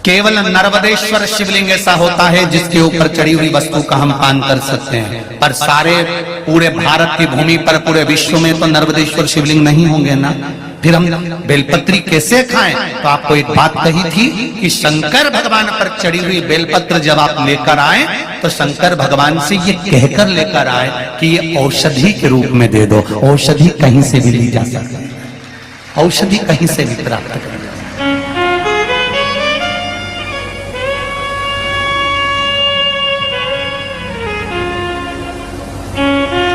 केवल नर्मदेश्वर शिवलिंग ऐसा होता है जिसके ऊपर चढ़ी हुई वस्तु का हम पान कर सकते हैं, पर सारे पूरे भारत की भूमि पर, पूरे विश्व में तो नर्मदेश्वर शिवलिंग नहीं होंगे ना। फिर हम बेलपत्री कैसे खाएं? तो आपको एक बात कही थी कि शंकर भगवान पर चढ़ी हुई बेलपत्र जब आप लेकर आए तो शंकर भगवान से ये कहकर लेकर आए कि ये औषधि के रूप में दे दो। औषधि कहीं से भी ली जा सकती है, औषधि कहीं से भी प्राप्त कर।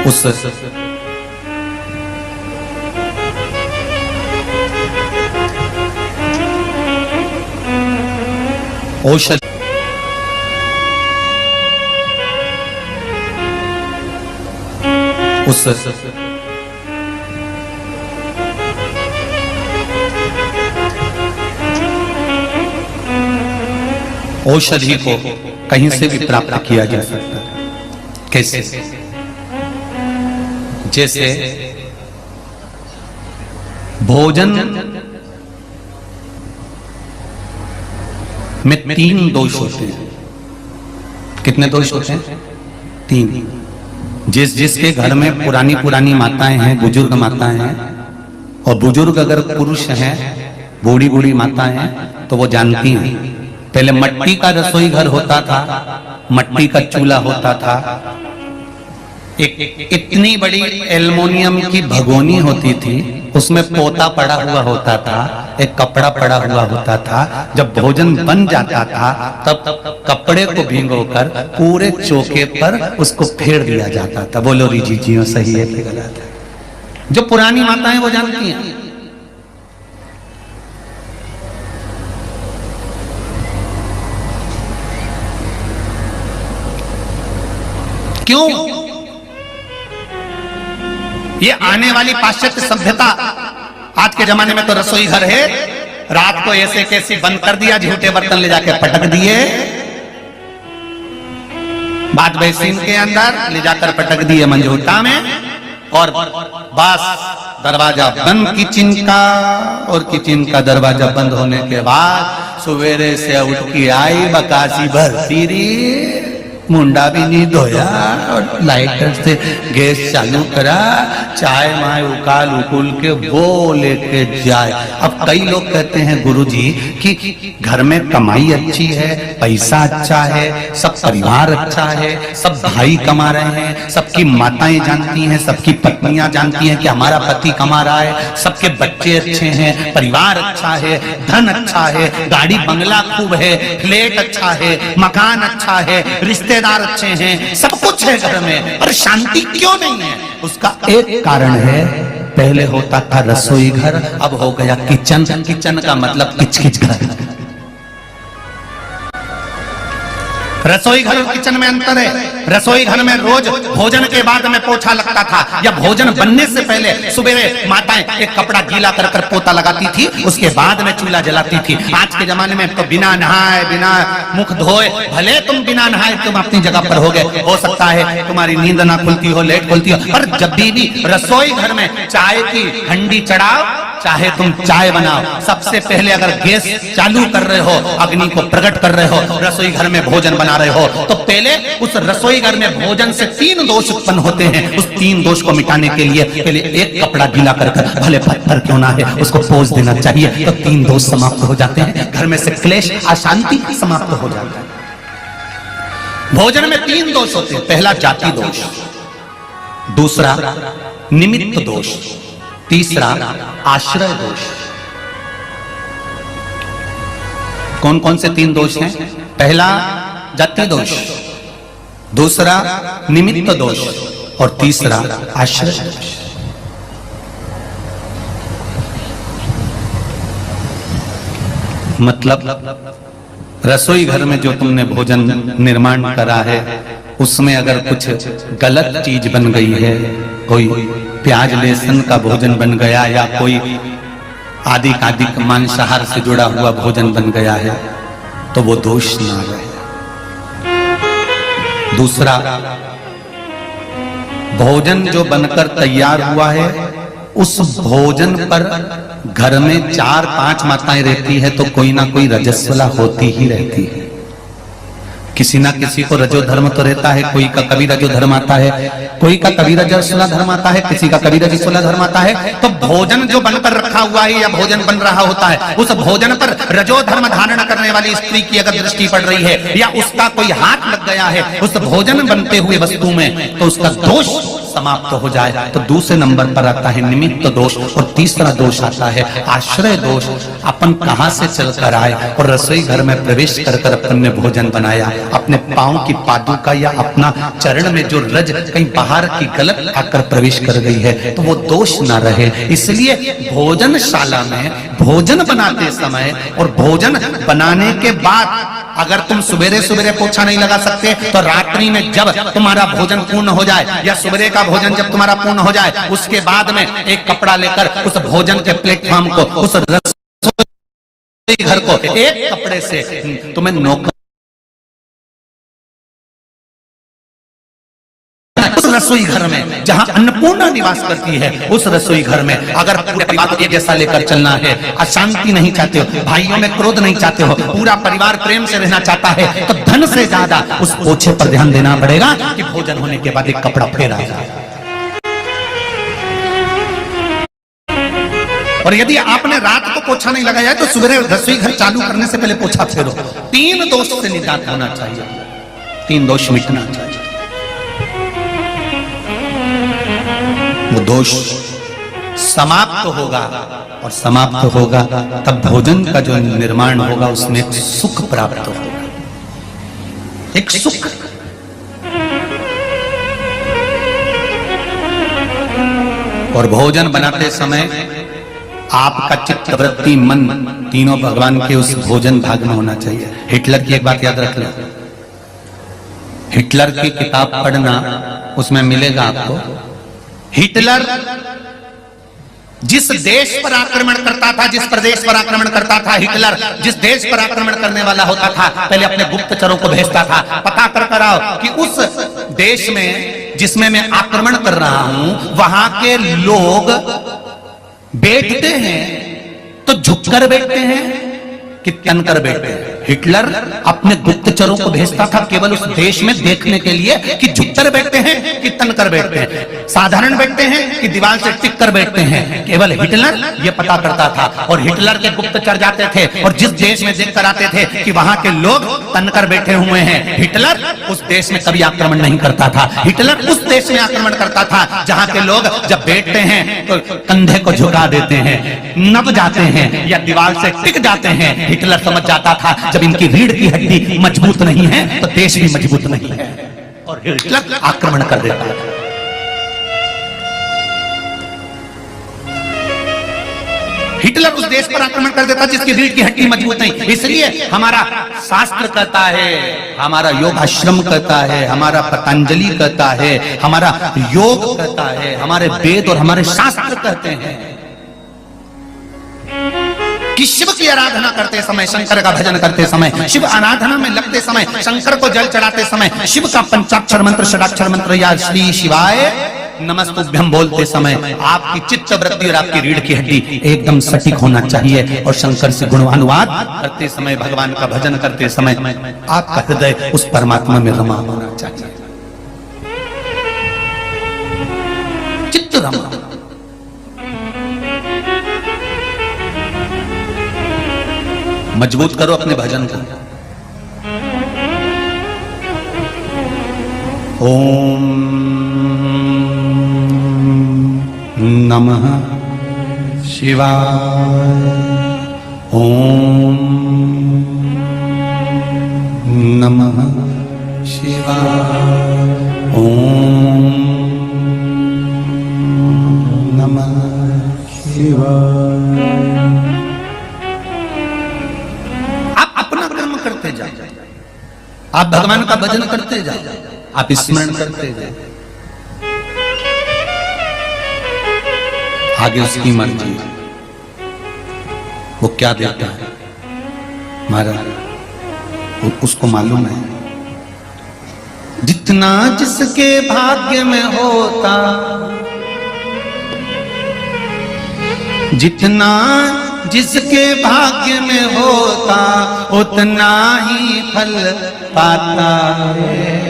उस औषधि औषधि को कहीं से भी प्राप्त किया जा सकता है। कैसे? जैसे भोजन में 3 दोष होते हैं। कितने दोष होते हैं? 3। जिसके घर में पुरानी माताएं हैं, बुजुर्ग माताएं हैं, और बुजुर्ग अगर पुरुष हैं, बूढ़ी माताएं हैं, तो वो जानती हैं। पहले मट्टी का रसोई घर होता था, मट्टी का चूल्हा होता था, एक इतनी बड़ी एल्युमिनियम की भगोनी होती थी, उसमें पोता पड़ा हुआ होता था, एक कपड़ा पड़ा हुआ होता था। जब भोजन बन जाता था तब कपड़े को भिगोकर पूरे चौके पर उसको फेर दिया जाता था। बोलो रीजी जी सही है कि गलत है? जो पुरानी माताएं वो जानती हैं। क्यों? ये आने वाली पाश्चात्य सभ्यता, आज के जमाने में तो रसोई घर है, रात को ऐसे कैसे बंद कर दिया, झूठे बर्तन ले जाके पटक दिए, बाथ बेसिन के अंदर ले जाकर पटक दिए मंजूटा में, और बस दरवाजा बंद किचन का। और किचन का दरवाजा बंद होने के बाद सवेरे से उठ के आई बकासी भरती रही, मुंडा भी नहीं धोया और लाइटर से गैस चालू करा, चाय माय उकाल के वो लेके जाए। अब कई लोग कहते हैं गुरुजी कि घर में कमाई अच्छी है, पैसा अच्छा है, सब परिवार अच्छा है, सब भाई कमा रहे हैं, सबकी माताएं जानती हैं, सबकी पत्नियां जानती हैं कि हमारा पति कमा रहा है, सबके बच्चे अच्छे हैं, परिवार अच्छा है, धन अच्छा है, गाड़ी बंगला खूब है, फ्लैट अच्छा है, मकान अच्छा है, रिश्तेदार अच्छे हैं, सब कुछ है घर में, पर शांति क्यों नहीं है? उसका एक कारण है, पहले होता था रसोई घर, अब हो गया किचन। किचन का मतलब किच घर। रसोई घर और किचन में अंतर है। रसोई घर में रोज भोजन के बाद में पोछा लगता था, या भोजन बनने से पहले सुबह माताएं एक कपड़ा गीला कर पोता लगाती थी, उसके बाद में चूल्हा जलाती थी। आज के जमाने में तो बिना नहाए, बिना मुख धोए, भले तुम बिना नहाए तुम अपनी जगह पर हो गए, हो सकता है तुम्हारी नींद ना खुलती हो, लेट खुलती हो, पर जब भी रसोई घर में चाय की हंडी चढ़ाओ, चाहे तुम चाय बनाओ, सबसे पहले अगर गैस चालू कर रहे हो, अग्नि को प्रकट कर रहे हो, रसोई घर में भोजन बना रहे हो, तो पहले उस रसोई घर में भोजन से 3 दोष उत्पन्न होते हैं। उस 3 दोष को मिटाने के लिए पहले एक कपड़ा गीला कर भले पत्थर क्यों ना है उसको पोंछ देना चाहिए, तो 3 दोष समाप्त हो जाते हैं, घर में से क्लेश अशांति समाप्त हो जाता है। भोजन में 3 दोष होते हैं। पहला जाति दोष, दूसरा निमित्त दोष, तीसरा आश्रय दोष। कौन कौन से 3 दोष हैं? पहला जाति दोष, दूसरा निमित्त दोष, और तीसरा आश्रय दोष। मतलब रसोई घर में जो तुमने भोजन निर्माण करा है, उसमें अगर कुछ गलत चीज बन गई है, कोई प्याज लहसुन का भोजन बन गया, या कोई आदि मांसाहार से जुड़ा हुआ भोजन बन गया है, तो वो दोष ना रहे। दूसरा, भोजन जो बनकर तैयार हुआ है, उस भोजन पर घर में 4-5 माताएं रहती है तो कोई ना कोई रजस्वला होती ही रहती है। किसी ना किसी को रजो धर्म तो रहता है, कोई का कभी रजो धर्म आता है, कोई का कभी रजस्वला धर्म आता है, किसी का कभी रजस्वला धर्म आता है। तो भोजन जो बनकर रखा हुआ है या भोजन बन रहा होता है, उस भोजन पर रजो धर्म धारण करने वाली स्त्री की अगर दृष्टि पड़ रही है या उसका कोई हाथ लग गया है उस भोजन बनते हुए वस्तु में, तो उसका दोष समाप्त हो जाए। तो दूसरे नंबर पर आता है निमित्त दोष, और तीसरा दोष आता है आश्रय दोष। अपन कहां से चलकर आए और रसोई घर में प्रवेश कर कर अपन ने भोजन बनाया, अपने पांव की पादुका या अपना चरण में जो रज कहीं बाहर की गलत आकर प्रवेश कर गई है, तो वो दोष ना रहे। इसलिए भोजनशाला में भोजन बनाते समय और भोजन बनाने के बाद अगर तुम सवेरे सवेरे पोछा नहीं लगा सकते तो रात्रि में जब तुम्हारा भोजन पूर्ण हो जाए या सवेरे का भोजन जब तुम्हारा पूर्ण हो जाए उसके बाद में एक कपड़ा लेकर उस भोजन के प्लेटफॉर्म को, उस रसोई घर को एक कपड़े से तुम्हें नोकर उस रसोई घर में जहां अन्नपूर्णा निवास करती है, उस रसोई घर में अगर पूरे परिवार को एक जैसा लेकर चलना है, अशांति नहीं चाहते हो, भाइयों में क्रोध नहीं चाहते हो, पूरा परिवार प्रेम से रहना चाहता है, तो धन से ज्यादा उस पोछे पर ध्यान देना पड़ेगा कि भोजन होने के बाद एक कपड़ा फेरा जाए। और यदि आपने रात को पोछा नहीं लगाया है तो सुबह रसोई घर चालू करने से पहले पोछा फेरो। 3 दोष से निजात होना चाहिए, 3 दोष मिटना चाहिए। वो दोष समाप्त होगा और समाप्त होगा तब भोजन का जो निर्माण होगा उसमें एक सुख प्राप्त होगा, एक सुख। और भोजन बनाते समय आपका चित्त वृत्ति मन तीनों भगवान के उस भोजन भाग में होना चाहिए। हिटलर की एक बात याद रख लो, हिटलर की किताब पढ़ना, उसमें मिलेगा आपको हिटलर जिस देश पर आक्रमण करता था, जिस प्रदेश पर आक्रमण करता था, हिटलर जिस देश पर आक्रमण करने वाला होता था पहले अपने गुप्तचरों को भेजता था, पता कर आओ कि उस देश में जिसमें मैं आक्रमण कर रहा हूं वहां के लोग बैठते हैं तो झुककर बैठते हैं कि तनकर बैठते हैं। हिटलर अपने गुप्तचरों को भेजता था केवल उस देश में देखने के लिए कि झुककर बैठते हैं कि तनकर बैठते हैं, साधारण बैठते हैं कि दीवार से टिक कर बैठते हैं। केवल हिटलर ये पता करता था और हिटलर के गुप्तचर जाते थे और जिस देश में देखकर आते थे कि वहां के लोग तनकर बैठे हुए हैं, हिटलर उस देश में कभी आक्रमण नहीं करता था। हिटलर उस देश में आक्रमण करता था जहां के लोग जब बैठते हैं तो कंधे को झुका देते हैं, नब जाते हैं या दीवार से टिक जाते हैं। हिटलर समझ जाता था जब इनकी रीढ़ की हड्डी मजबूत नहीं है तो देश भी मजबूत नहीं है, और हिटलर आक्रमण कर देता है। हिटलर उस देश पर आक्रमण कर देता जिसकी रीढ़ की हड्डी मजबूत नहीं। इसलिए हमारा शास्त्र कहता है, हमारा योग आश्रम कहता है, हमारा पतंजलि कहता है, हमारा योग कहता है, हमारे वेद और हमारे शास्त्र कहते हैं कि शिव की आराधना करते समय, शंकर का भजन करते समय, शिव आराधना में लगते समय, शंकर को जल चढ़ाते समय, शिव का पंचाक्षर मंत्र, षडाक्षर मंत्र या श्री शिवाय नमस्तुभ्यं बोलते समय आपकी चित्त वृत्ति और आपकी रीढ़ की हड्डी एकदम सटीक होना चाहिए। और शंकर से गुणानुवाद करते समय, भगवान का भजन करते समय आपका हृदय उस परमात्मा में रमा होना चाहिए, चित्त रमा। मजबूत करो अपने भजन को। ओम नमः शिवाय, ओम नमः शिवाय, ओम नमः शिवाय। आप भगवान का भजन करते जाओ, आप स्मरण करते जाओ, आगे उसकी मर्जी, वो क्या देता है महाराज उसको मालूम है। जितना जिसके भाग्य में होता जितना जिसके भाग्य में होता उतना ही फल पाता है।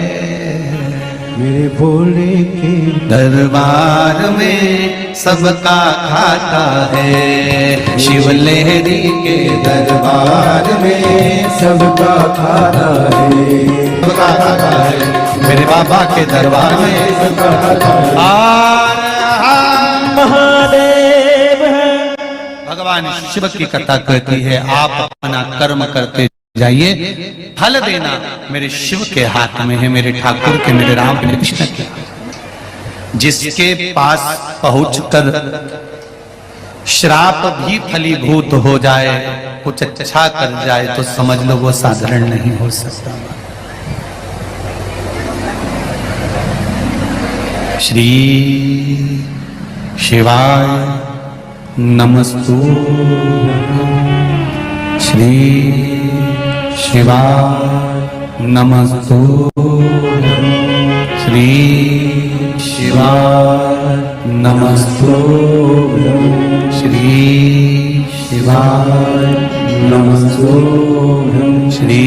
मेरे भोले के दरबार में सबका खाता है। शिव लहरी के दरबार में सबका खाता है, सबका खाता है। मेरे बाबा के दरबार में सबका खाता है। महादेव है। भगवान शिव की कथा कहती है आप अपना कर्म करते जाइए, फल देना मेरे शिव के हाथ में है, मेरे ठाकुर के, मेरे राम के, मेरे कृष्ण के। जिसके पास पहुंचकर श्राप भी फलीभूत हो जाए, कुछ अच्छा कर जाए, तो समझ लो वो साधारण नहीं हो सकता। श्री शिवाय नमस्तु, श्री शिवाय नमस्तु, श्री शिवाय नमस्तु, श्री शिवाय नमस्तु, श्री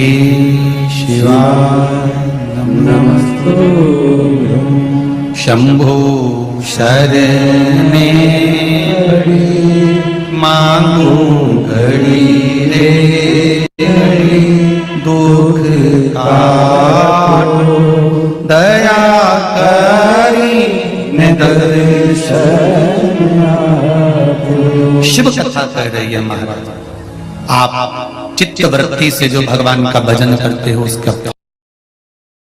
शिवाय नमस्तु। शंभो शरणे मांगू घड़ी रे दुख काटो, दया करी दर्शन। शिव कथा कह रही है महाराज। आप चित्त वृत्ति से जो भगवान का भजन करते हो उसका